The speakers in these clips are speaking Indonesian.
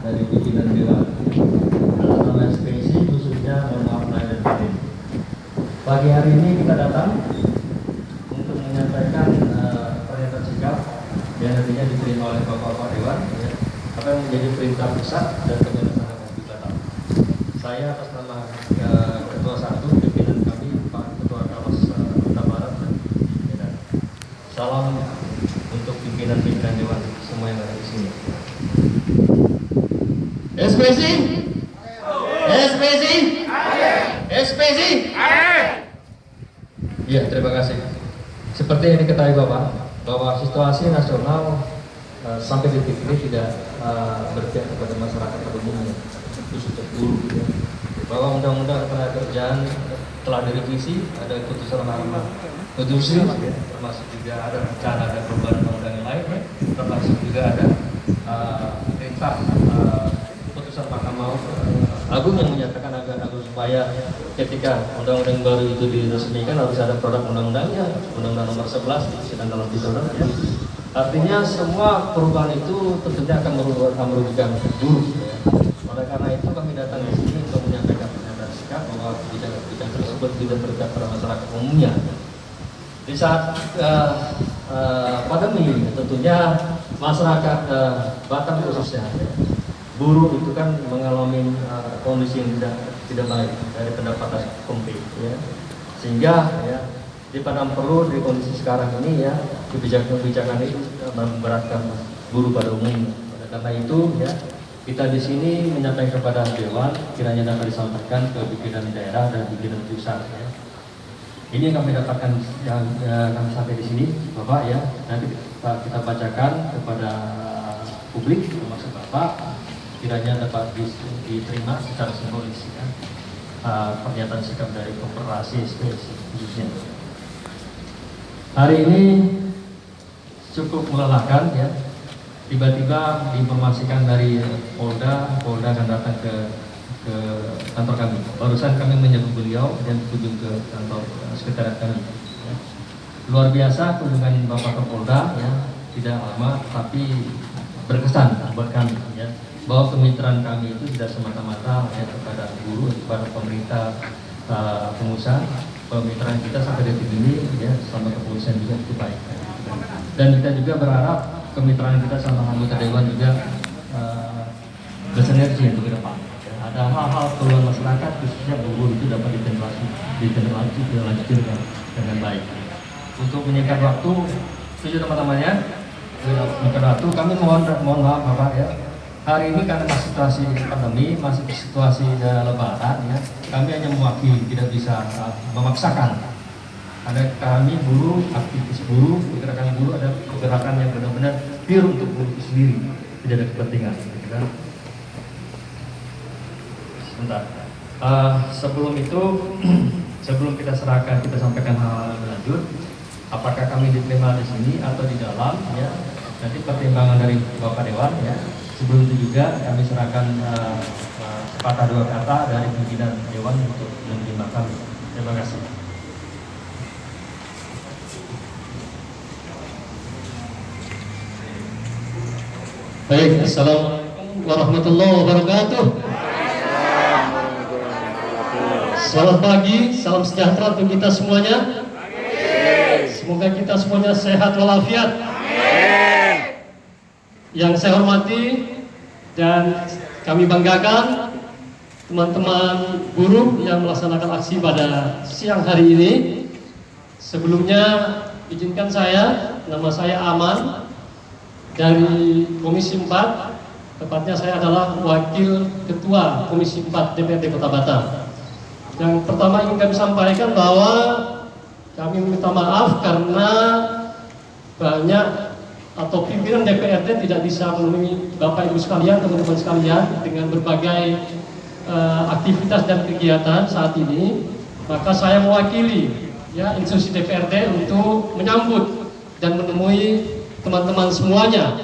dari pimpinan Dewan atas nama SPSI khususnya mohon maaf lahir dan batin. Pagi hari ini kita datang untuk menyampaikan pernyataan sikap yang nantinya diterima oleh Bapak Dewan, ya, apa yang menjadi perintah pusat dan kemenangan dibatal. Saya atas nama Ketua 1 pimpinan kami Pak Ketua Kawas Kota Barat dan Medan. Salam untuk pimpinan-pimpinan Dewan semua yang ada di sini. SPSI, SPSI, SPSI. Ya, terima kasih. Seperti yang diketahui Bapak, bahwa situasi nasional sampai detik ini tidak berpihak kepada masyarakat pada umumnya, khususnya buruh. Ya. Bahwa undang-undang ketenagakerjaan telah direvisi, ada keputusan mahkamah konstitusi, ya, termasuk juga ada rencana ada perubahan undang-undang yang lain, ya, termasuk juga ada perintah keputusan Mahkamah Agung yang menyatakan agar supaya ketika undang-undang baru itu diresmikan harus ada produk undang-undangnya, undang-undang nomor 11 sedang dalam pikiran. Ya. Artinya semua perubahan itu tentunya akan merugikan buruh. Ya. Oleh karena itu kami datang di sini untuk menyampaikan pernyataan sikap bahwa kebijakan tersebut tidak berpihak pada masyarakat umumnya. Di saat pandemi tentunya masyarakat Batam khususnya buruh itu kan mengalami kondisi yang tidak baik dari pendapatan komplit, ya. Sehingga ya dipandang perlu di kondisi sekarang ini ya kebijakan itu memberatkan buruh pada umumnya. Karena itu ya kita di sini menyampaikan kepada Dewan kiranya dapat disampaikan ke pimpinan daerah dan pimpinan pusat. Ya. Ini yang kami dapatkan yang kami sampai di sini, Bapak ya. Nanti kita bacakan kepada publik, termasuk Bapak, kiranya dapat diterima secara simbolis ya. Pernyataan sikap dari Koperasi SPSI khususnya. Hari ini cukup melelahkan ya. Tiba-tiba diinformasikan dari Polda akan datang ke kantor kami. Barusan kami menyebut beliau dan berkunjung ke kantor sekretariat kami. Ya. Luar biasa kunjungan Bapak ke Polda ya, tidak lama tapi berkesan buat kami ya. Bahwa kemitraan kami itu tidak semata-mata ya, kepada buruh, kepada pemerintah, pengusaha. Kemitraan kita sampai detik ini ya sama kepolisian juga cukup baik. Dan kita juga berharap kemitraan kita sama anggota Dewan juga bersinergi untuk ke depan. Ada hal-hal keluhan masyarakat khususnya buruh itu dapat dilanjutkan dengan baik. Untuk menyingkat waktu, setuju teman-teman ya. Menyingkat waktu, kami mohon maaf Bapak ya. Hari ini karena situasi pandemi, masih situasi lebaran ya, kami hanya mewakili, tidak bisa memaksakan. Ada kami buruh, aktivis buruh, pergerakan buruh, ada pergerakan yang benar-benar pure untuk buruh sendiri, tidak ada kepentingan. Gitu kan? Sebentar. Sebelum itu, sebelum kita serahkan, kita sampaikan hal lanjut. Apakah kami diterima di sini atau di dalam? Ya, nanti pertimbangan dari Bapak Dewan. Ya. Sebelum itu juga kami serahkan sepatah dua kata dari pimpinan Dewan untuk menerima kami. Terima kasih. Baik, assalamualaikum warahmatullahi wabarakatuh. Selamat pagi, salam sejahtera untuk kita semuanya. Semoga kita semuanya sehat walafiat. Yang saya hormati dan kami banggakan teman-teman buruh yang melaksanakan aksi pada siang hari ini. Sebelumnya izinkan saya, nama saya Aman dari Komisi 4, tepatnya saya adalah Wakil Ketua Komisi 4 DPRD Kota Batam. Yang pertama ingin kami sampaikan bahwa kami meminta maaf karena banyak atau pimpinan DPRD tidak bisa memenuhi Bapak Ibu sekalian, teman-teman sekalian dengan berbagai aktivitas dan kegiatan saat ini. Maka saya mewakili ya institusi DPRD untuk menyambut dan menemui teman-teman semuanya.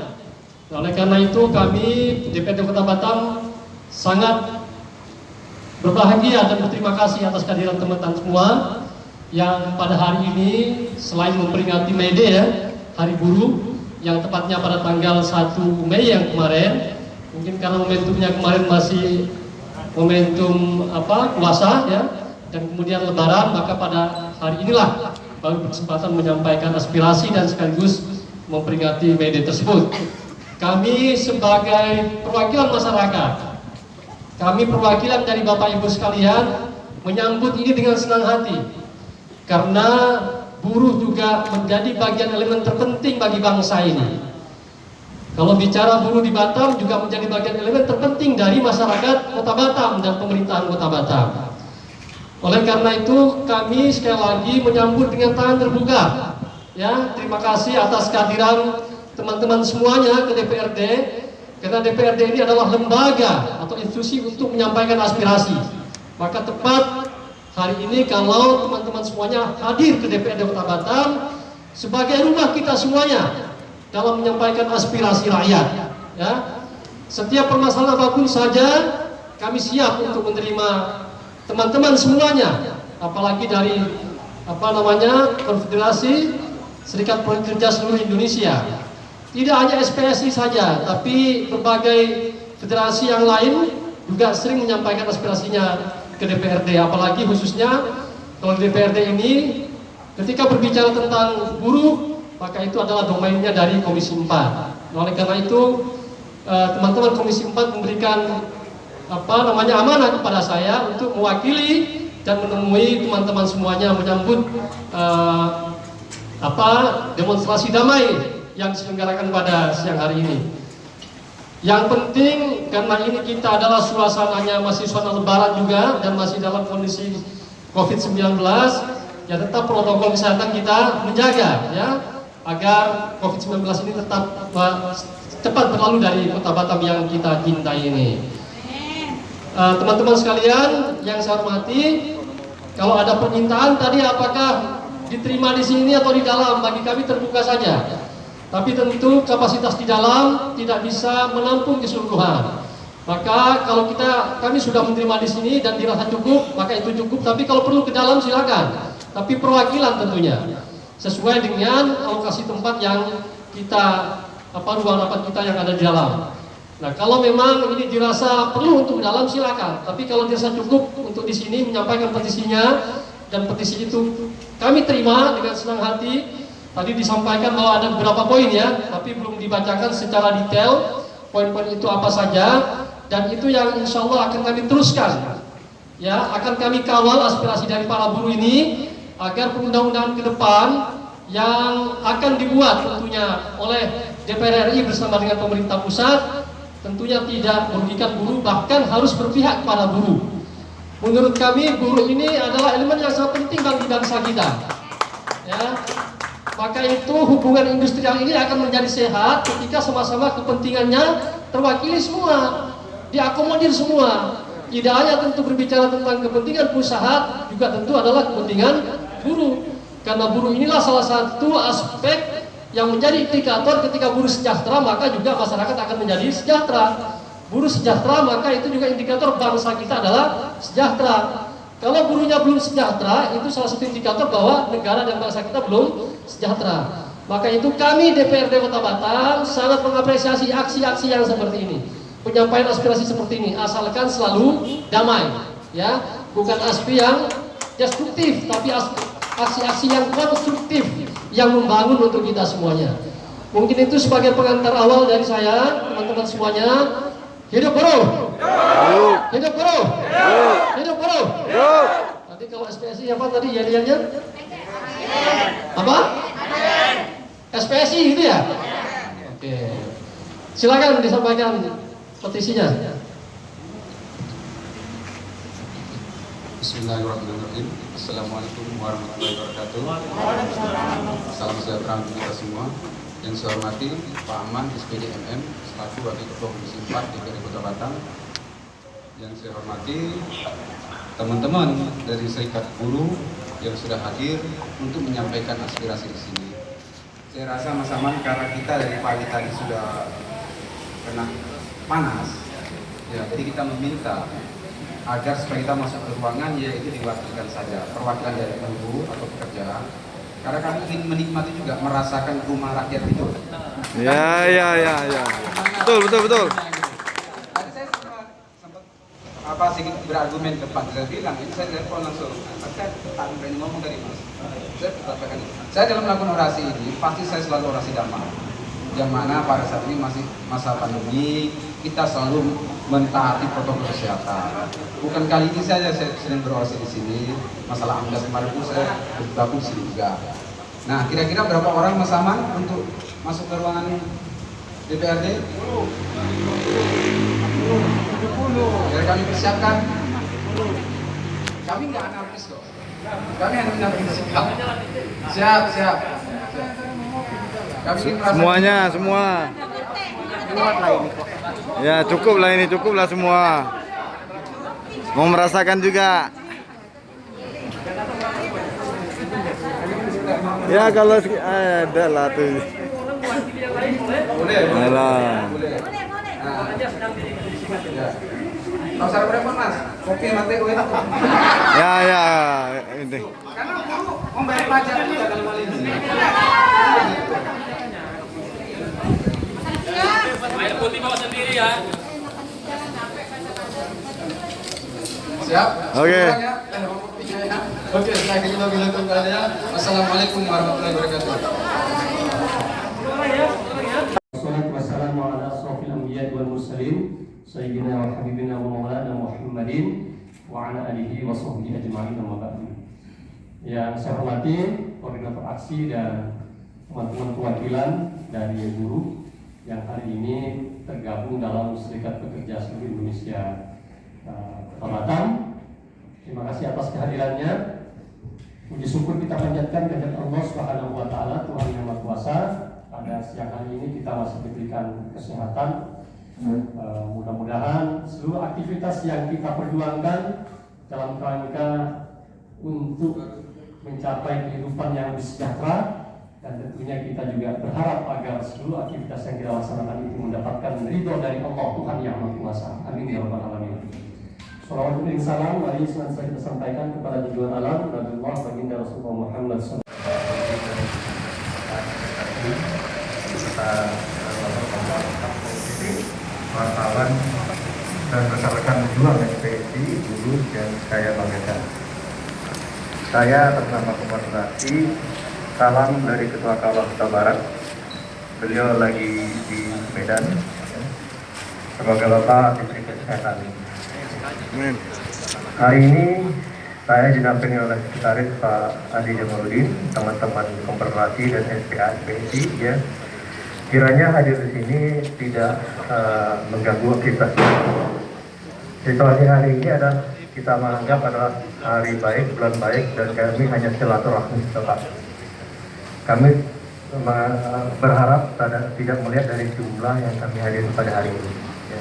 Oleh karena itu kami DPRD Kota Batam sangat berbahagia dan berterima kasih atas kehadiran teman-teman semua yang pada hari ini selain memperingati May Day ya, Hari Buruh, yang tepatnya pada tanggal 1 Mei yang kemarin, Mungkin karena momentumnya kemarin masih momentum puasa ya, dan kemudian Lebaran, maka pada hari inilah baru berkesempatan menyampaikan aspirasi dan sekaligus memperingati May Day tersebut. Kami sebagai perwakilan masyarakat, kami perwakilan dari Bapak Ibu sekalian menyambut ini dengan senang hati, karena buruh juga menjadi bagian elemen terpenting bagi bangsa ini. Kalau bicara buruh di Batam juga menjadi bagian elemen terpenting dari masyarakat Kota Batam dan pemerintahan Kota Batam. Oleh karena itu kami sekali lagi menyambut dengan tangan terbuka. Ya, terima kasih atas kehadiran teman-teman semuanya ke DPRD, karena DPRD ini adalah lembaga atau institusi untuk menyampaikan aspirasi. Maka tepat hari ini kalau teman-teman semuanya hadir ke DPRD Kota Batam sebagai rumah kita semuanya dalam menyampaikan aspirasi rakyat. Ya, setiap permasalahan apapun saja kami siap untuk menerima teman-teman semuanya, apalagi dari Konfederasi Serikat Pekerja Seluruh Indonesia. Tidak hanya SPSI saja, tapi berbagai federasi yang lain juga sering menyampaikan aspirasinya ke DPRD, apalagi khususnya kalau DPRD ini ketika berbicara tentang buruh, maka itu adalah domainnya dari Komisi 4. Oleh karena itu teman-teman Komisi 4 memberikan amanah kepada saya untuk mewakili dan menemui teman-teman semuanya menyambut demonstrasi damai yang diselenggarakan pada siang hari ini. Yang penting karena ini kita adalah suasananya masih suasana Lebaran juga dan masih dalam kondisi COVID-19, ya tetap protokol kesehatan kita menjaga ya, agar COVID-19 ini tetap cepat berlalu dari Kota Batam yang kita cintai ini. Teman-teman sekalian yang saya hormati, kalau ada permintaan tadi apakah diterima di sini atau di dalam, bagi kami terbuka saja. Tapi tentu kapasitas di dalam tidak bisa menampung keseluruhan. Maka kalau kami sudah menerima di sini dan dirasa cukup, maka itu cukup. Tapi kalau perlu ke dalam silakan. Tapi perwakilan tentunya sesuai dengan alokasi tempat yang kita ruang rapat kita yang ada di dalam. Nah, kalau memang ini dirasa perlu untuk dalam silakan. Tapi kalau dirasa cukup untuk di sini menyampaikan petisinya, dan petisi itu kami terima dengan senang hati. Tadi disampaikan bahwa ada beberapa poin ya, tapi belum dibacakan secara detail poin-poin itu apa saja, dan itu yang insya Allah akan kami teruskan. Ya, akan kami kawal aspirasi dari para buruh ini agar perundang-undangan ke depan yang akan dibuat tentunya oleh DPR RI bersama dengan pemerintah pusat tentunya tidak merugikan buruh, bahkan harus berpihak kepada buruh. Menurut kami buruh ini adalah elemen yang sangat penting bagi bangsa kita. Ya, maka itu hubungan industrial ini akan menjadi sehat ketika sama-sama kepentingannya terwakili semua, diakomodir semua. Tidak hanya tentu berbicara tentang kepentingan perusahaan, juga tentu adalah kepentingan buruh. Karena buruh inilah salah satu aspek yang menjadi indikator ketika buruh sejahtera, maka juga masyarakat akan menjadi sejahtera. Buruh sejahtera, maka itu juga indikator bangsa kita adalah sejahtera. Kalau buruhnya belum sejahtera, itu salah satu indikator bahwa negara dan bangsa kita belum sejahtera. Maka itu kami DPRD Kota Batam sangat mengapresiasi aksi-aksi yang seperti ini, penyampaian aspirasi seperti ini, asalkan selalu damai, ya, bukan aspirasi yang destruktif, tapi aksi-aksi yang konstruktif yang membangun untuk kita semuanya. Mungkin itu sebagai pengantar awal dari saya, teman-teman semuanya. Hidup buruh! Hidup buruh! Hidup buruh! Tadi kalau SPSI apa tadi jadiannya? Apa? SPSI itu ya? Oke. Silakan disampaikan petisinya. Bismillahirrahmanirrahim. Assalamualaikum warahmatullahi wabarakatuh. Salam sejahtera untuk kita semua. Yang saya hormati Pak Aman, SPD MM, selaku Wakil Ketua Komisi 4 DPRD Kota Batam. Yang saya hormati teman-teman dari Serikat Buruh yang sudah hadir untuk menyampaikan aspirasi di sini. Saya rasa Mas Aman, karena kita dari pagi tadi sudah kena panas, ya, jadi kita meminta agar supaya kita masuk ke ruangan yaitu diwakilkan saja, perwakilan dari buruh atau pekerja, karena kami ingin menikmati juga merasakan rumah rakyat itu. Ya. Betul. Bapak sedikit berargumen depan, saya bilang ini saya telepon langsung, saya tak berani ngomong dari Mas. Saya katakan, saya dalam melakukan orasi ini pasti saya selalu orasi damai. Yang mana pada saat ini masih masa pandemi, kita selalu mentaati protokol kesehatan. Bukan kali ini saja saya sering berorasi di sini. Masalah amdas kemarin pun saya bergabung sini juga. Nah, kira-kira berapa orang Mas Aman untuk masuk ke ruangan DPRD? 70. Biar kami persiapkan. Kami nggak anarkis kok. Kami hanya menyampaikan sikap. Siap. Semuanya, semua. Ya cukup lah semua. Mau merasakan juga. Ya kalau ada lah tuh. Boleh. Alah. Kalau saya berapa Mas? Kopi mati itu. Ya ini. Karena guru membayar pajak juga dalam hal ini. Air putih bawa sendiri ya. Siap? Oke. Oke, setelah itu kita bilang kembali. Assalamualaikum warahmatullahi wabarakatuh. Wassalamu ala asrofil anbiya wal mursalin sayyidina wa habibina wa maulana Muhammadin wa ala alihi wa sahbihi ajma'in amma ba'du. Yang saya hormati koordinator aksi dan teman-teman perwakilan dari buruh yang hari ini tergabung dalam Serikat Pekerja Seluruh Indonesia Kota Batam. Terima kasih atas kehadirannya. Puji syukur kita panjatkan kepada Allah Subhanahu wa taala, Tuhan yang Maha Kuasa. Pada siang hari ini kita masih diberikan kesehatan. Mudah-mudahan seluruh aktivitas yang kita perjuangkan dalam rangka untuk mencapai kehidupan yang lebih sejahtera, dan tentunya kita juga berharap agar seluruh aktivitas yang kita laksanakan itu mendapatkan ridho dari Allah Tuhan yang Maha Kuasa. Amin ya rabbal alamin. Salawat dan salam mari senantiasa kita sampaikan kepada junjungan alam Nabiullah baginda Rasulullah Muhammad SAW. Wartawan dan rekan-rekan juang SPSI, buruh yang saya banggakan. Saya atas nama Komunitas salam dari Ketua Kawal Kota Barat. Beliau lagi di Medan. Semoga Bapak diberi kesehatan. Hari ini saya dinampingi oleh Sekretaris Pak Adi Jamaludin, teman-teman Konfederasi dan SPSI ya. Kiranya hadir di sini tidak mengganggu aktivitas. Situasi hari ini adalah kita menganggap adalah hari baik, bulan baik, dan kami hanya silaturahmi setempat. Kami berharap tidak melihat dari jumlah yang kami hadir pada hari ini. Ya.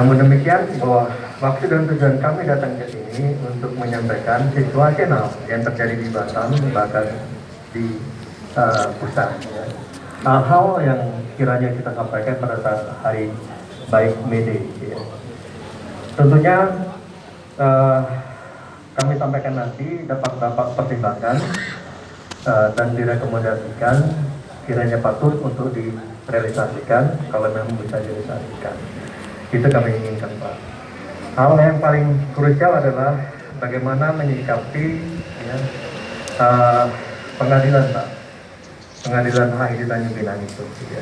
Namun demikian bahwa maksud dan tujuan kami datang ke sini untuk menyampaikan situasional yang terjadi di Batam, bahkan di pusat. Ya. Hal-hal yang kiranya kita sampaikan pada saat hari baik May Day. Ya. Tentunya kami sampaikan nanti dapat pertimbangkan dan direkomendasikan kiranya patut untuk direalisasikan kalau memang bisa direalisasikan. Itu kami inginkan Pak. Hal yang paling krusial adalah bagaimana menyikapi ya, pengadilan Pak. Pengadilan HI di Tanjung Pinang itu ya.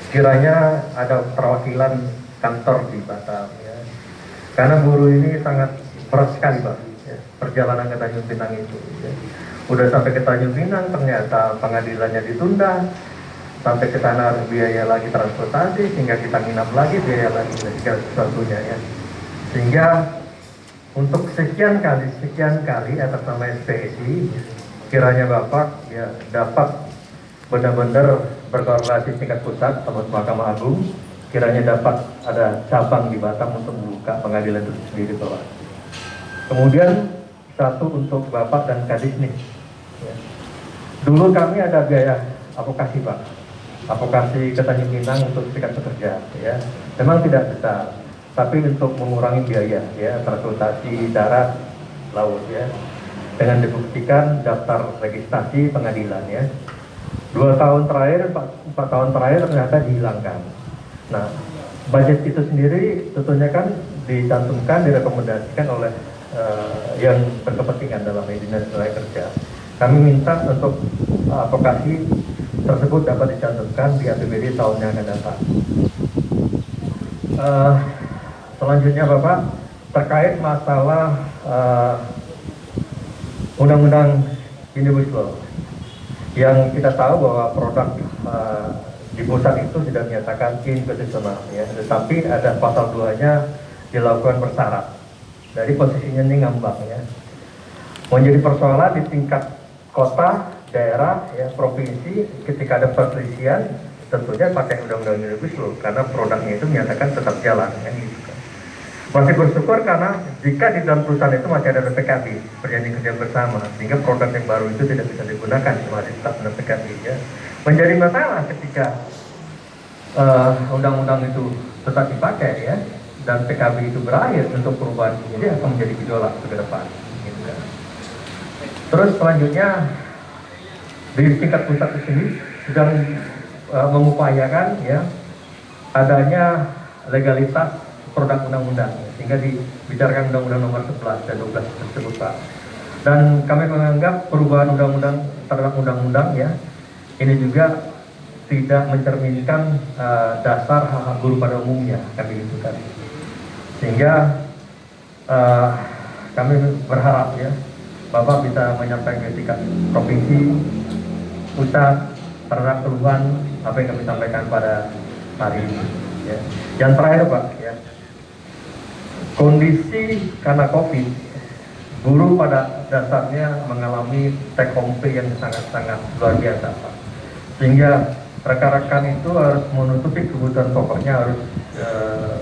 Kiranya ada perwakilan kantor di Batam ya. Karena buruh ini sangat berat sekali Pak ya. Perjalanan ke Tanjung Pinang itu ya. Udah sampai ke Tanjung Pinang ternyata pengadilannya ditunda, sampai ke sana biaya lagi transportasi, sehingga kita nginap lagi biaya lagi segala sesuatunya ya. Sehingga untuk sekian kali atas nama SPSI kiranya Bapak ya dapat benar-benar berkoordinasi tingkat pusat sama Mahkamah Agung, kiranya dapat ada cabang di Batam untuk membuka pengadilan itu sendiri Bapak. Kemudian satu untuk Bapak dan Kadis nih. Ya. Dulu kami ada biaya advokasi Pak, advokasi ke Tanjung Pinang untuk serikat pekerja. Ya. Memang tidak besar, tapi untuk mengurangi biaya ya transportasi darat, laut ya. Dengan dibuktikan daftar registrasi pengadilan ya. 2 tahun terakhir, 4 tahun terakhir ternyata dihilangkan. Nah, budget itu sendiri tentunya kan dicantumkan, direkomendasikan oleh yang berkepentingan dalam Dinas Tenaga Kerja. Kami minta untuk advokasi tersebut dapat dicantumkan di APBD tahun yang akan datang. Selanjutnya Bapak, terkait masalah Undang-Undang Omnibus Law, yang kita tahu bahwa produk di pusat itu sudah menyatakan inkonstitusional, ya, tetapi ada pasal 2-nya dilakukan bersyarat. Dari posisinya ini ngambang, ya. Menjadi persoalan di tingkat kota, daerah, ya, provinsi, ketika ada perselisihan, tentunya pakai Undang-Undang Omnibus Law karena produknya itu menyatakan tetap jalan, kan gitu kan. Masih bersyukur karena jika di dalam perusahaan itu masih ada PKB, perjanjian kerja bersama, sehingga produk yang baru itu tidak bisa digunakan, masih tetap ada PKB, ya. Menjadi masalah ketika undang-undang itu tetap dipakai, ya, dan PKB itu berakhir untuk perubahan ini akan menjadi gejolak ke depan, gitu kan. Terus selanjutnya di tingkat pusat di sini sedang mengupayakan, ya, adanya legalitas produk undang-undang, sehingga dibicarakan Undang-Undang Nomor 11 dan 12 tersebut, Pak. Dan kami menganggap perubahan undang-undang terhadap undang-undang, ya, ini juga tidak mencerminkan dasar hak-hak guru pada umumnya, kami gitu kan. Sehingga kami berharap, ya, Bapak bisa menyampaikan ke tingkat provinsi, pusat terhadap keluhan apa yang kami sampaikan pada hari ini, ya. Yang terakhir Pak, ya, kondisi karena COVID, guru pada dasarnya mengalami take home pay yang sangat-sangat luar biasa, Pak. Sehingga rekan-rekan itu harus menutupi kebutuhan pokoknya, harus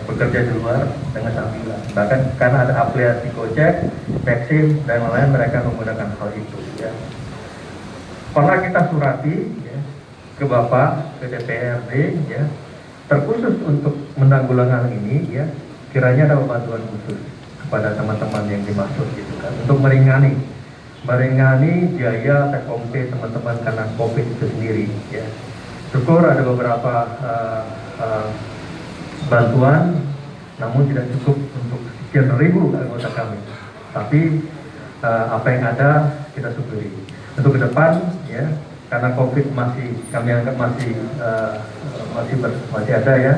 bekerja di luar dengan sambilan. Bahkan karena ada aplikasi Gojek, Maxim, dan lain-lain, mereka menggunakan hal itu, ya. Pernah kita surati, ya, ke Bapak, ke DPRD, ya, terkhusus untuk menanggulangi hal ini, ya, kiranya ada bantuan khusus kepada teman-teman yang dimaksud, gitu kan, untuk meringangi biaya take home pay teman-teman karena COVID itu sendiri, ya. Syukur ada beberapa bantuan, namun tidak cukup untuk sekian ribu anggota kami. Tapi apa yang ada kita syukuri. Untuk ke depan, ya, karena COVID kami anggap masih ada, ya.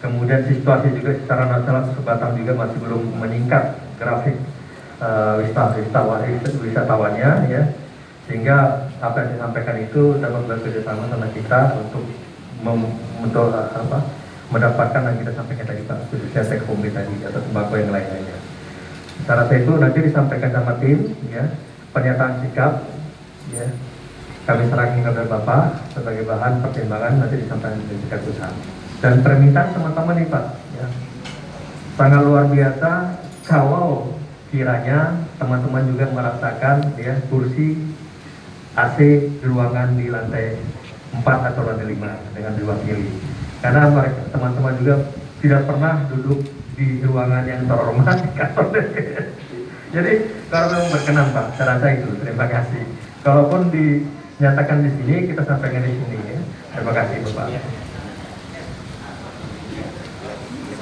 Kemudian situasi juga secara nasional Batam juga masih belum meningkat grafik wisatawannya, ya. Sehingga apa yang disampaikan itu dapat bekerjasama sama kita untuk mendapatkan yang kita sampaikan tadi, Pak, khususnya take home tadi atau sembako yang lain-lainnya. Secara itu nanti disampaikan sama tim, ya, pernyataan sikap, ya, kami serahkan kepada Bapak sebagai bahan pertimbangan, nanti disampaikan di tingkat pusat. Dan permintaan teman-teman nih, Pak, ya, sangat luar biasa kalau kiranya teman-teman juga merasakan, ya, kursi AC di ruangan di lantai 4 atau lantai 5 dengan diwakili. Karena teman-teman juga tidak pernah duduk di ruangan yang terhormat di kantor DPR. Jadi kalau berkenan, Pak, saya rasa itu. Terima kasih. Kalaupun dinyatakan di sini, kita sampaikan di sini, ya. Terima kasih, Bapak.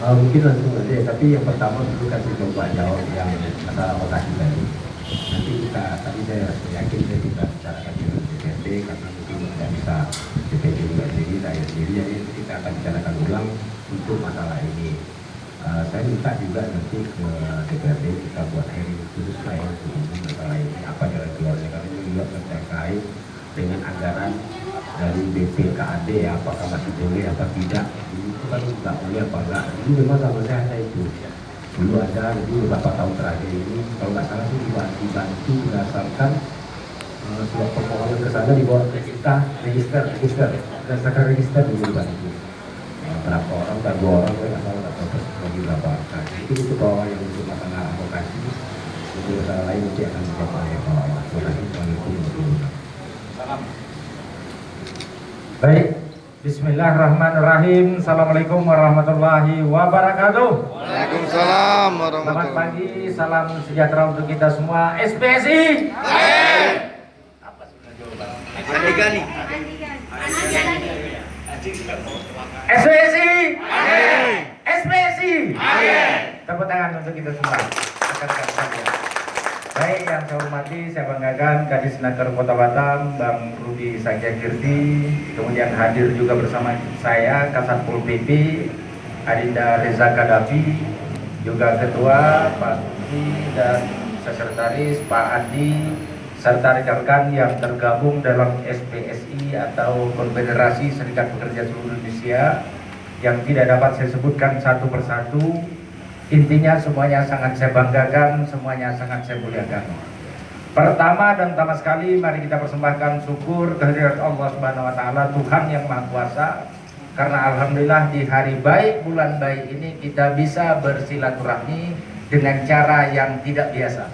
Mungkin langsung saja, tapi yang pertama dulu kasih coba jawab yang masalah lokasi tadi. Nanti tadi saya yakin saya bisa bicarakan dengan DPRD karena mungkin tidak bisa DPRD juga sendiri, saya sendiri, jadi kita akan bicarakan ulang untuk masalah ini. Saya minta juga nanti ke DPRD kita buat hearing khusus lain untuk masalah ini, apa jalan keluarnya, karena ini juga terkait dengan anggaran dari BPKAD, ya, apakah masih boleh apa tidak, itu kan nggak boleh apa enggak. Ini memang sama saya itu dulu ada, jadi beberapa tahun terakhir ini kalau nggak salah itu dibantu berdasarkan surat permohonan ke sana dibawa ke kita register berdasarkan register dulu dibantu. Berapa orang, dan 2 orang, saya nggak tahu lagi berapa. Nah, itu bahwa yang untuk masalah advokasi, untuk masalah lain nanti akan dijawab oleh Pak Wakil Assalamualaikum. Baik, bismillahirrahmanirrahim. Assalamualaikum warahmatullahi wabarakatuh. Waalaikumsalam warahmatullahi Selamat pagi, salam sejahtera untuk kita semua. SPSI. Apa sebenarnya jawaban? Andigani. SPSI. SPSI. Tepuk tangan untuk kita semua. Rekan-rekan sekalian. Baik, yang saya hormati, saya banggakan Kadis Naker Kota Batam, Bang Rudi Sanjagirdi, kemudian hadir juga bersama saya Kasatpol PP, Adinda Reza Kadafi, juga Ketua Pak Suci dan Sekretaris Pak Adi, serta rekan-rekan yang tergabung dalam SPSI atau Konfederasi Serikat Pekerja Seluruh Indonesia yang tidak dapat saya sebutkan satu persatu. Intinya semuanya sangat saya banggakan, semuanya sangat saya muliakan. Pertama dan utama sekali, mari kita persembahkan syukur kehadirat Allah Subhanahu wa taala, Tuhan yang Maha Kuasa. Karena alhamdulillah di hari baik, bulan baik ini kita bisa bersilaturahmi dengan cara yang tidak biasa.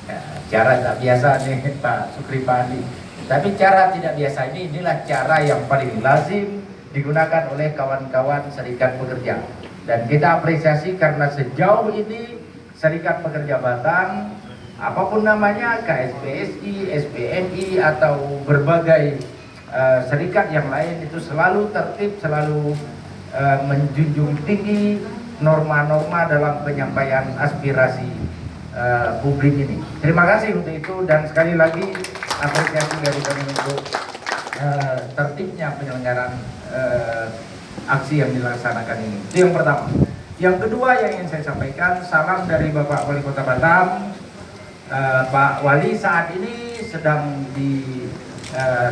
Ya, cara tidak biasa nih Pak Sukri Padi. Tapi cara tidak biasa ini, inilah cara yang paling lazim digunakan oleh kawan-kawan serikat pekerja. Dan kita apresiasi karena sejauh ini Serikat Pekerja Batam, apapun namanya, KSPSI, SPMI atau berbagai serikat yang lain itu selalu tertib, selalu menjunjung tinggi norma-norma dalam penyampaian aspirasi publik ini. Terima kasih untuk itu, dan sekali lagi apresiasi dari kami untuk tertibnya penyelenggaraan aksi yang dilaksanakan ini. Itu yang pertama. Yang kedua yang ingin saya sampaikan, salam dari Bapak Wali Kota Batam. Pak Wali saat ini sedang di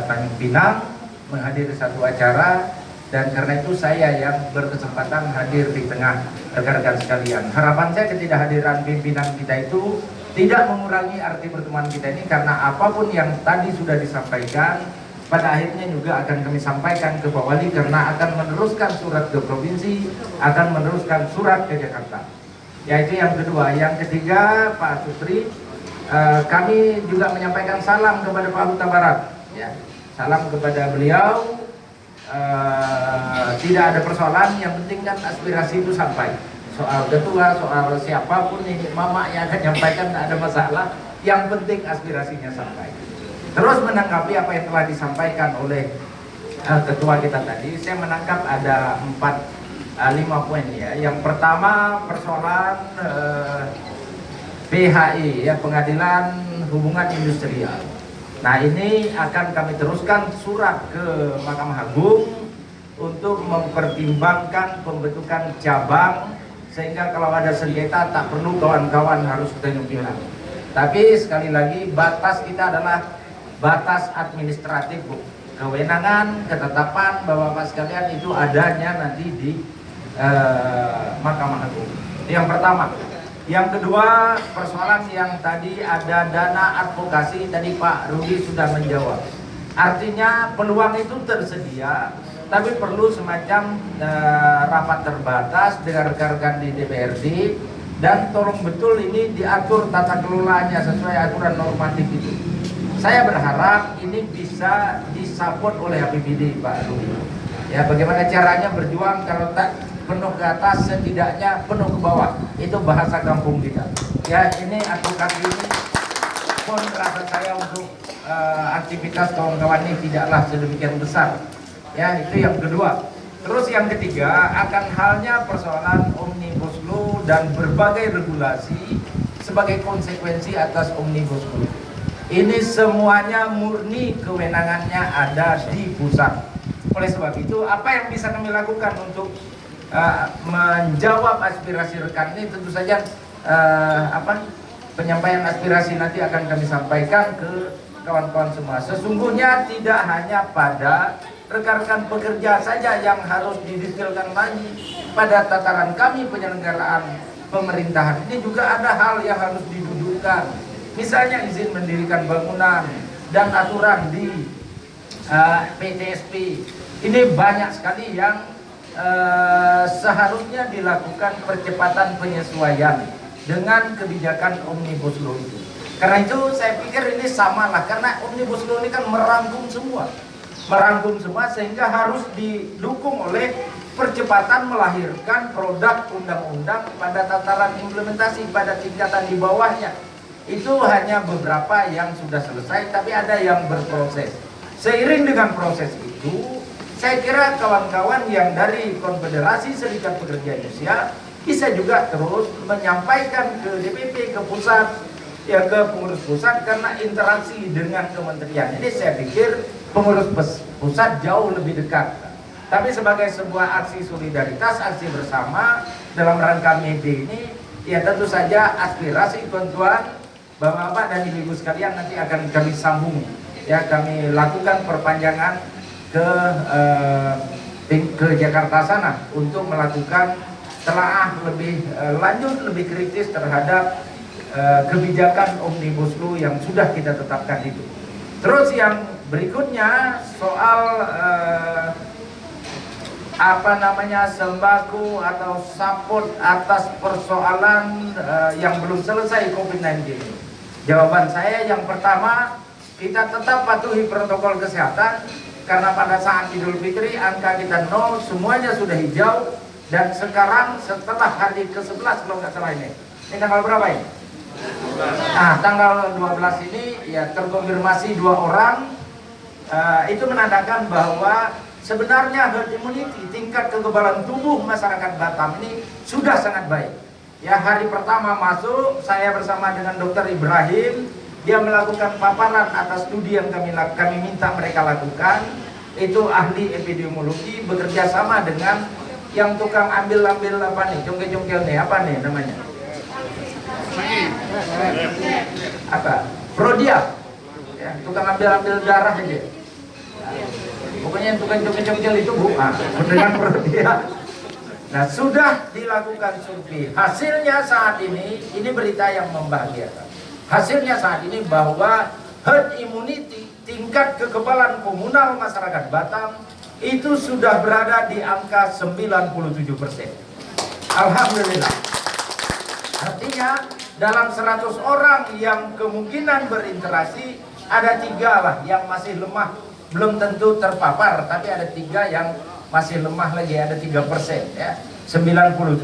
Tanjung Pinang menghadiri satu acara, dan karena itu saya yang berkesempatan hadir di tengah rekan-rekan sekalian. Harapan saya ketidakhadiran pimpinan kita itu tidak mengurangi arti pertemuan kita ini, karena apapun yang tadi sudah disampaikan pada akhirnya juga akan kami sampaikan ke Pak Wali, karena akan meneruskan surat ke provinsi, akan meneruskan surat ke Jakarta. Yaitu yang kedua. Yang ketiga, Pak Sutri, kami juga menyampaikan salam kepada Pak Huta Barat. Ya, salam kepada beliau. Tidak ada persoalan, yang penting kan aspirasi itu sampai. Soal ketua, soal siapapun ini, mama yang akan menyampaikan, tidak ada masalah. Yang penting aspirasinya sampai. Terus menanggapi apa yang telah disampaikan oleh ketua kita tadi, saya menangkap ada 5 poin ya. Yang pertama, persoalan PHI ya, Pengadilan Hubungan Industrial. Nah, ini akan kami teruskan surat ke Mahkamah Agung untuk mempertimbangkan pembentukan cabang, sehingga kalau ada sengketa tak perlu kawan-kawan harus ke Tanjung Pinang. Tapi sekali lagi, batas kita adalah batas administratif, Bu. Kewenangan, ketetapan Bapak-Bapak sekalian itu adanya nanti di Mahkamah Agung. Yang pertama. Yang kedua, persoalan yang tadi ada dana advokasi, tadi Pak Rudi sudah menjawab. Artinya peluang itu tersedia, tapi perlu semacam rapat terbatas dengan rekan-rekan di DPRD, dan tolong betul ini diatur tata kelolanya sesuai aturan normatif itu. Saya berharap ini bisa disupport oleh APBD, Pak Rudi. Ya, bagaimana caranya berjuang, kalau tak penuh ke atas, setidaknya penuh ke bawah. Itu bahasa kampung kita. Ya, ini advokasi ini pun rasa saya untuk aktivitas kawan-kawan ini tidaklah sedemikian besar. Ya, itu yang kedua. Terus yang ketiga, akan halnya persoalan Omnibus Law dan berbagai regulasi sebagai konsekuensi atas Omnibus Law. Ini semuanya murni kewenangannya ada di pusat. Oleh sebab itu, apa yang bisa kami lakukan untuk menjawab aspirasi rekan ini, tentu saja penyampaian aspirasi nanti akan kami sampaikan ke kawan-kawan semua. Sesungguhnya tidak hanya pada rekan-rekan pekerja saja yang harus didetailkan lagi. Pada tataran kami penyelenggaraan pemerintahan ini juga ada hal yang harus didudukkan. Misalnya izin mendirikan bangunan dan aturan di PTSP. Ini banyak sekali yang seharusnya dilakukan percepatan penyesuaian dengan kebijakan Omnibus Law itu. Karena itu saya pikir ini samalah, karena Omnibus Law ini kan merangkum semua sehingga harus didukung oleh percepatan melahirkan produk undang-undang pada tataran implementasi pada tingkatan di bawahnya. Itu hanya beberapa yang sudah selesai, tapi ada yang berproses. Seiring dengan proses itu, saya kira kawan-kawan yang dari Konfederasi Serikat Pekerja Indonesia bisa juga terus menyampaikan ke DPP, ke pusat, ya ke pengurus pusat, karena interaksi dengan kementerian ini saya pikir pengurus pusat jauh lebih dekat. Tapi sebagai sebuah aksi solidaritas, aksi bersama dalam rangka May Day ini, ya tentu saja aspirasi tuan-tuan, Bapak-bapak dan ibu-ibu sekalian nanti akan kami sambung. Ya, kami lakukan perpanjangan ke Jakarta sana untuk melakukan telaah lebih lanjut, lebih kritis terhadap kebijakan Omnibus Law yang sudah kita tetapkan itu. Terus yang berikutnya soal sembako atau support atas persoalan yang belum selesai COVID-19. Jawaban saya yang pertama, kita tetap patuhi protokol kesehatan, karena pada saat Idul Fitri angka kita 0, semuanya sudah hijau, dan sekarang setelah hari ke-11 kalau nggak salah ini tanggal berapa ini? Nah, tanggal 12 ini ya terkonfirmasi 2 orang. Itu menandakan bahwa sebenarnya herd immunity, tingkat kekebalan tubuh masyarakat Batam ini sudah sangat baik. Ya, hari pertama masuk, saya bersama dengan Dr. Ibrahim, dia melakukan paparan atas studi yang kami minta mereka lakukan. Itu ahli epidemiologi bekerja sama dengan yang tukang ambil apa nih, congkel-congkel nih, apa nih namanya? Apa? Prodia. Ya, tukang ambil darah aja. Pokoknya yang tukang congkel-congkel itu dengan Prodia. Nah, sudah dilakukan survei. Hasilnya saat ini berita yang membahagiakan. Hasilnya saat ini bahwa herd immunity, tingkat kekebalan komunal masyarakat Batam itu sudah berada di angka 97%. Alhamdulillah. Artinya dalam 100 orang yang kemungkinan berinteraksi, ada 3 lah yang masih lemah, belum tentu terpapar, tapi ada 3 yang masih lemah lagi, ada 3%, ya. 97%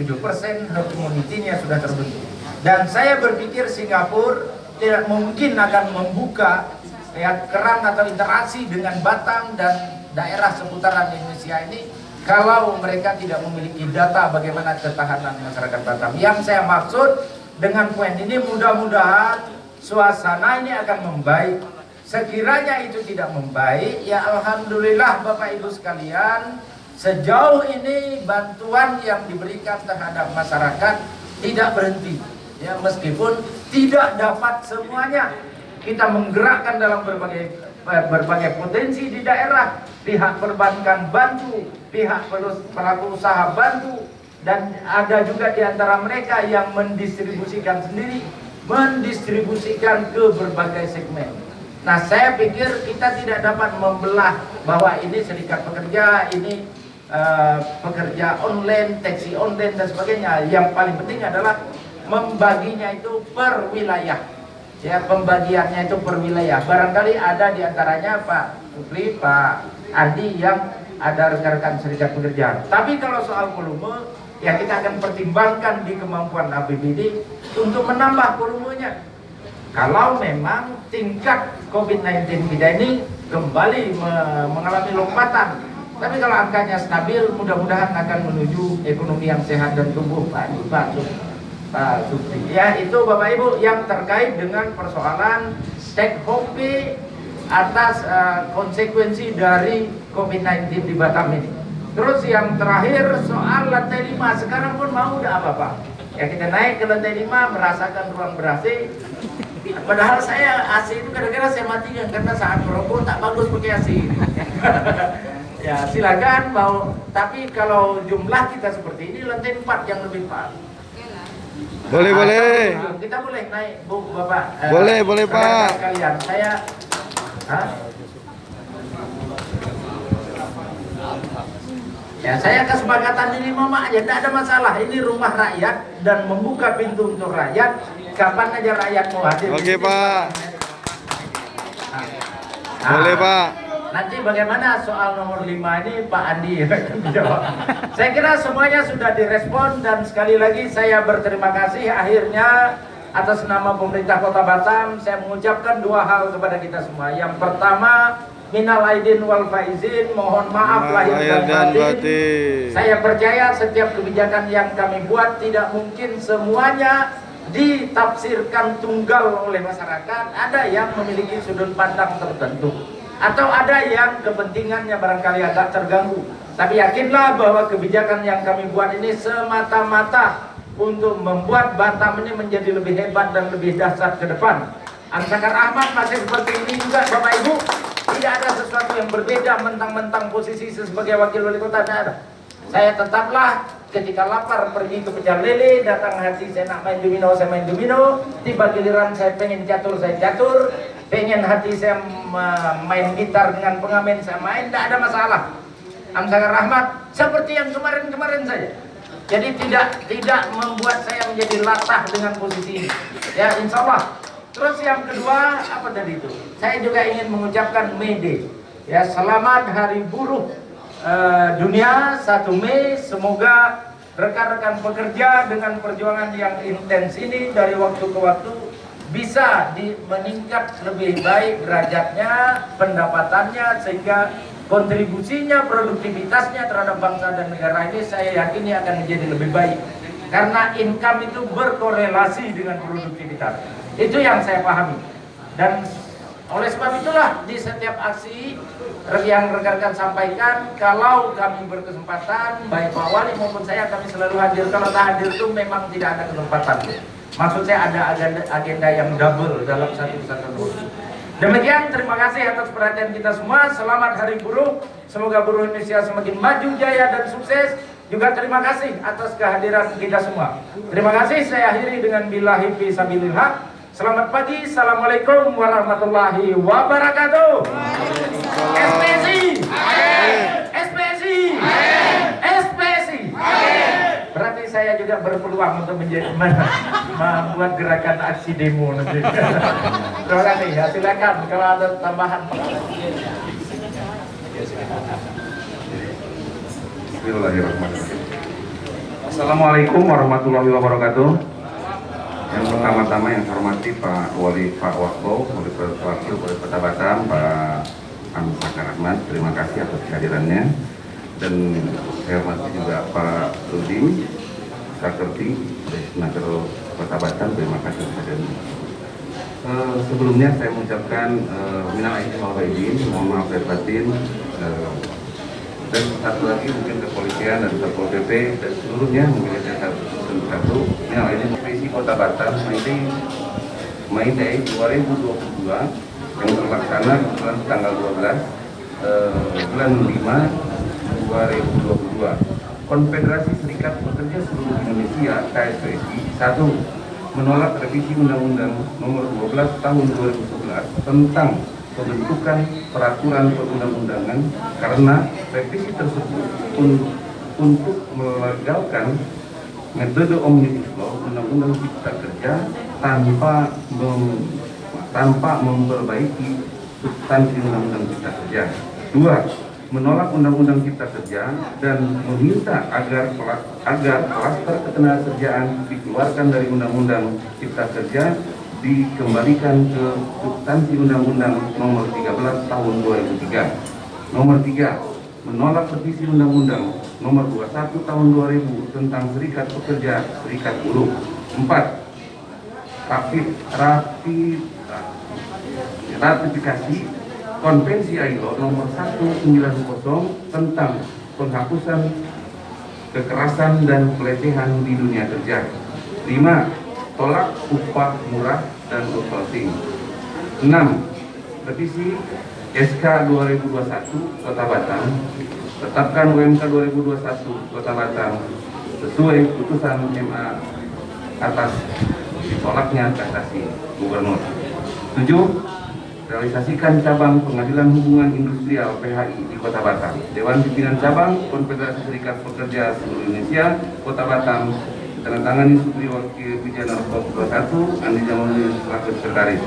herd immunity-nya sudah terbentuk. Dan saya berpikir Singapura tidak mungkin akan membuka ya keran atau interaksi dengan Batam dan daerah seputaran Indonesia ini kalau mereka tidak memiliki data bagaimana ketahanan masyarakat Batam. Yang saya maksud dengan poin ini, mudah-mudahan suasana ini akan membaik. Sekiranya itu tidak membaik, ya alhamdulillah Bapak Ibu sekalian, sejauh ini bantuan yang diberikan terhadap masyarakat tidak berhenti. Ya, meskipun tidak dapat semuanya, kita menggerakkan dalam berbagai potensi di daerah. Pihak perbankan bantu, pihak pelaku usaha bantu, dan ada juga di antara mereka yang mendistribusikan sendiri, mendistribusikan ke berbagai segmen. Nah, saya pikir kita tidak dapat membelah bahwa ini serikat pekerja, ini pekerja online, taksi online dan sebagainya. Yang paling penting adalah membaginya itu per wilayah. Ya, pembagiannya itu per wilayah. Barangkali ada di antaranya Pak Supri, Pak Andi yang ada rekan-rekan serikat pekerja. Tapi kalau soal volume, ya kita akan pertimbangkan di kemampuan APBD untuk menambah volumenya. Kalau memang tingkat COVID-19 kita ini kembali mengalami lompatan. Tapi kalau angkanya stabil, mudah-mudahan akan menuju ekonomi yang sehat dan tumbuh, Pak Supri. Ya, itu Bapak Ibu yang terkait dengan persoalan take home pay atas konsekuensi dari COVID-19 di Batam ini. Terus yang terakhir soal lantai 5, sekarang pun mau udah apa-apa. Ya, kita naik ke lantai 5, merasakan ruang ber-AC. Padahal saya AC itu kadang-kadang saya matikan karena saat merokok tak bagus pakai AC. Ya, silakan mau, tapi kalau jumlah kita seperti ini lantai 4 yang lebih pas. Boleh. Kita boleh naik, Bu, Bapak. Boleh Pak. Kalian, saya ya, saya kesepakatan ini Mama aja, tidak ada masalah. Ini rumah rakyat dan membuka pintu untuk rakyat. Kapan aja rakyat mau hadir. Oke, Pak. Boleh, Pak. Nanti bagaimana soal nomor 5 ini Pak Andi akan dijawab. Saya kira semuanya sudah direspon, dan sekali lagi saya berterima kasih akhirnya atas nama pemerintah Kota Batam saya mengucapkan 2 hal kepada kita semua. Yang pertama, Minal aidin wal faizin, mohon maaf lahir dan batin. Saya percaya setiap kebijakan yang kami buat tidak mungkin semuanya ditafsirkan tunggal oleh masyarakat. Ada yang memiliki sudut pandang tertentu, atau ada yang kepentingannya barangkali agak terganggu. Tapi yakinlah bahwa kebijakan yang kami buat ini semata-mata untuk membuat Batam ini menjadi lebih hebat dan lebih dahsyat ke depan. Ansakar Ahmad masih seperti ini juga Bapak Ibu. Tidak ada sesuatu yang berbeda mentang-mentang posisi sebagai wakil wali kota, tidak ada. Saya tetaplah ketika lapar pergi ke pecel lele, datang hati saya nak main domino, saya main domino. Tiba giliran saya pengen catur, saya catur. Pengen hati saya main gitar dengan pengamen, saya main, tidak ada masalah. Ansakar Ahmad seperti yang kemarin-kemarin saja. Jadi tidak membuat saya menjadi latah dengan posisi ini. Ya, insya Allah. Terus yang kedua, apa tadi itu? Saya juga ingin mengucapkan May Day. Ya, selamat Hari Buruh Dunia 1 Mei. Semoga rekan-rekan pekerja dengan perjuangan yang intens ini dari waktu ke waktu bisa meningkat lebih baik derajatnya, pendapatannya, sehingga kontribusinya, produktivitasnya terhadap bangsa dan negara ini saya yakini akan menjadi lebih baik. Karena income itu berkorelasi dengan produktivitas. Itu yang saya pahami. Dan oleh sebab itulah di setiap aksi yang rekan-rekan sampaikan, kalau kami berkesempatan, baik Pak Wali maupun saya, kami selalu hadir. Kalau tak hadir itu memang tidak ada kesempatan. Maksud saya ada agenda yang double dalam satu waktu. Demikian, terima kasih atas perhatian kita semua. Selamat Hari Buruh. Semoga buruh Indonesia semakin maju, jaya, dan sukses. Juga terima kasih atas kehadiran kita semua. Terima kasih, saya akhiri dengan billahi fi sabilil haq. Selamat pagi, assalamualaikum warahmatullahi wabarakatuh. SPSI, SPSI, SPSI. Berarti saya juga berpeluang untuk membuat gerakan aksi demo nanti. Terima kasih. Ya, silakan kalau ada tambahan. Bismillahirrahmanirrahim. Assalamualaikum warahmatullahi wabarakatuh. Yang pertama-tama yang saya hormati Pak Wakil Wali Kota Batam, Pak Ansakar Ahmad, terima kasih atas kehadirannya. Dan saya hormati juga Pak Rudi Sakerti dari Senator Kota Batam, terima kasih atas kehadirannya. Sebelumnya saya mengucapkan minal aidin wal faizin, mohon maaf lahir batin. Dan satu lagi mungkin kepolisian dan Satpol PP dan seluruhnya mungkin ada satu yang lainnya Provinsi Kota Batam May Day 2022 yang terlaksana bulan tanggal 12 bulan 5 2022. Konfederasi Serikat Pekerja Seluruh Indonesia KSPSI 1. Menolak revisi Undang-Undang Nomor 12 Tahun 2011 tentang pembentukan peraturan perundang-undangan karena revisi tersebut untuk melegalkan metode omnibus law Undang-Undang Cipta Kerja tanpa memperbaiki substansi Undang-Undang Cipta Kerja. 2. Menolak Undang-Undang Cipta Kerja dan meminta agar klaster ketenagakerjaan dikeluarkan dari Undang-Undang Cipta Kerja dikembalikan ke substansi Undang-Undang Nomor 13 Tahun 2003. Nomor 3. Menolak revisi Undang-Undang Nomor 21 Tahun 2000 tentang Serikat Pekerja Serikat Buruh. 4. Ratifikasi Konvensi ILO Nomor 190 tentang penghapusan kekerasan dan pelecehan di dunia kerja. 5. Tolak upah murah dan outsourcing. 6. Revisi SK 2021 Kota Batam. Tetapkan UMK 2021 Kota Batam sesuai putusan MA atas ditolaknya kasasi Gubernur. 7. Realisasikan cabang Pengadilan Hubungan Industrial PHI di Kota Batam. Dewan Pimpinan Cabang Konfederasi Serikat Pekerja Seluruh Indonesia Kota Batam. Ditandatangani Supri Wakil Pidana 21 Andi Jamaludin selaku sekretaris.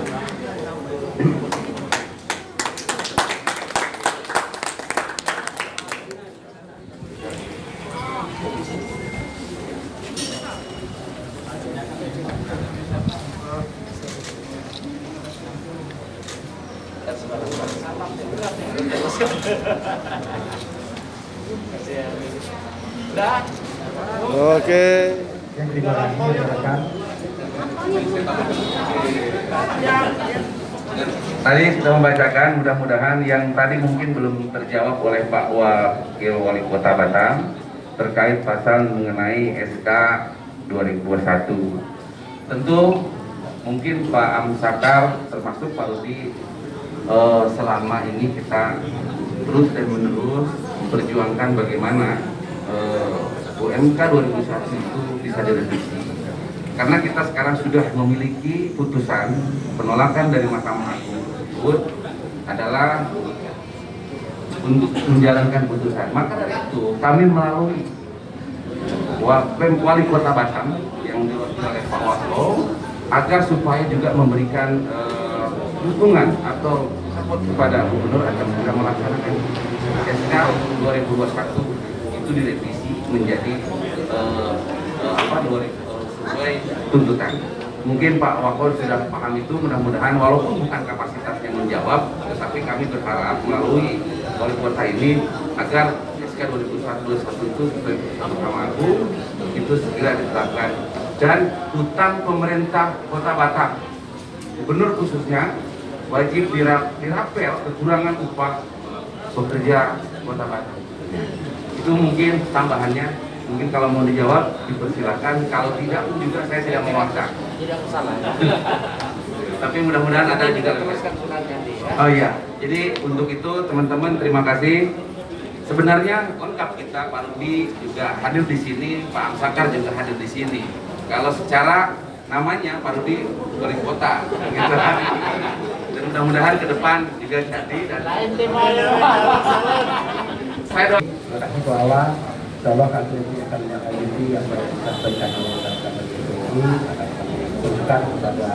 Oke. Yang terima kasih rekan. Tadi sudah membacakan, mudah-mudahan yang tadi mungkin belum terjawab oleh Pak Wakil Wali Kota Batam terkait pasal mengenai SK 2021. Tentu mungkin Pak Amsakar termasuk Pak Rudi selama ini kita terus dan menerus memperjuangkan bagaimana UMK 2001 itu bisa direvisi. Karena kita sekarang sudah memiliki putusan penolakan dari Mahkamah Agung tersebut adalah untuk menjalankan putusan. Maka dari itu kami melalui Wali Kota Batam yang diwakili oleh Pak Wakil agar supaya juga memberikan dukungan atau support kepada Gubernur agar bisa melaksanakan SK 2021 itu direvisi menjadi sesuai tuntutan. Mungkin Pak Wakil sudah paham itu, mudah-mudahan walaupun bukan kapasitasnya menjawab, tetapi kami berharap melalui Wali Kota ini agar SK 2021 itu sesuai Mahkamah Agung itu segera diterapkan. Dan hutang pemerintah Kota Batam, Gubernur khususnya, wajib dirapel kekurangan upah pekerja Kota Batam. Itu mungkin tambahannya. Mungkin kalau mau dijawab dipersilakan, kalau tidak pun juga saya tidak memaksa. Tidak salah. Tapi mudah-mudahan ada juga. Oh iya, jadi untuk itu teman-teman terima kasih. Sebenarnya lengkap kita, Pak Rudi juga hadir di sini, Pak Amsakar juga hadir di sini. Kalau secara namanya Pak Rudi Wali Kota, gitu. Dan mudah-mudahan ke depan juga jadi. Dan saya doa. Terima kasih bahwa insyaallah kasus ini akan menindaklanjuti apa yang disampaikan oleh rekan ini akan kami teruskan kepada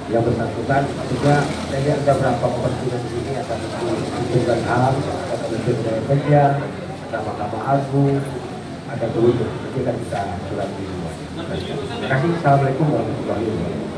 yang bersangkutan. Juga saya lihat ada beberapa kepentingan di sini, ada Kementerian HAM, ada Kementerian Kerja, ada Mahkamah Agung, ada Gubernur. Nanti akan kita ulangi. Terima kasih. Assalamualaikum warahmatullahi wabarakatuh.